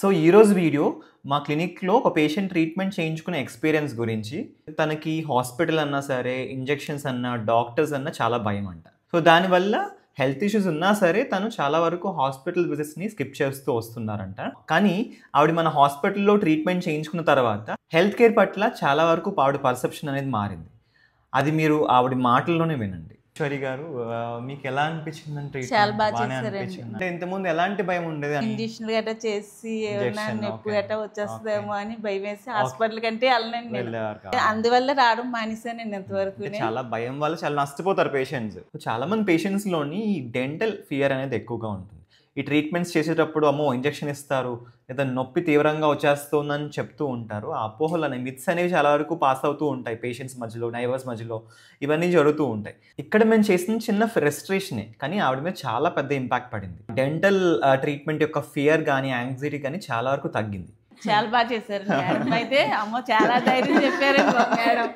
So ఈరోజు video మా క్లినిక్లో ఒక పేషెంట్ ట్రీట్మెంట్ చేయించుకునే ఎక్స్పీరియన్స్ గురించి. తనకి హాస్పిటల్ అన్నా సరే, ఇంజెక్షన్స్ అన్నా, డాక్టర్స్ అన్నా చాలా భయం అంట. సో దానివల్ల హెల్త్ ఇష్యూస్ ఉన్నా సరే తను చాలా వరకు హాస్పిటల్ విజిట్స్ని స్కిప్ చేస్తూ వస్తున్నారంట. కానీ ఆవిడ మన హాస్పిటల్లో ట్రీట్మెంట్ చేయించుకున్న తర్వాత హెల్త్ కేర్ పట్ల చాలా వరకు ఆవిడ పర్సెప్షన్ అనేది మారింది. అది మీరు ఆవిడ మాటల్లోనే వినండి. ఈశ్వరి గారు, మీకు ఎలా అనిపించిందంటే? చాలా బాగా చేశారండి. అంటే ఇంతకుముందు ఎలాంటి భయం ఉండేది? ఇంజక్షన్ గట్రా చేసి ఏమన్నా నొప్పి గట్రా వచ్చేస్తుందేమో అని భయం వేసి హాస్పిటల్ కంటే వెళ్ళనండి నేను. అందువల్ల రావడం మానేశానండి ఇంతవరకు. చాలా భయం వల్ల చాలా నష్టపోతారు పేషెంట్స్. చాలా మంది పేషెంట్స్ లోని డెంటల్ ఫియర్ అనేది ఎక్కువగా ఉంటుంది. ఈ ట్రీట్మెంట్స్ చేసేటప్పుడు అమ్మో ఇంజెక్షన్ ఇస్తారు లేదా నొప్పి తీవ్రంగా వచ్చేస్తుందని చెప్తూ ఉంటారు. ఆ అపోహలు అనే మిత్స్ అనేవి చాలా వరకు పాస్ అవుతూ ఉంటాయి పేషెంట్స్ మధ్యలో, నైబర్స్ మధ్యలో, ఇవన్నీ జరుగుతూ ఉంటాయి. ఇక్కడ మేము చేసిన చిన్న ఫ్రస్ట్రేషనే కానీ ఆవిడ మీద చాలా పెద్ద ఇంపాక్ట్ పడింది. డెంటల్ ట్రీట్మెంట్ యొక్క ఫియర్ కానీ యాంగ్జైటీ కానీ చాలా వరకు తగ్గింది. చాలా బాగా చేశారు మేడం. అయితే అమ్మో చాలా ధైర్యం చెప్పారు మేడం.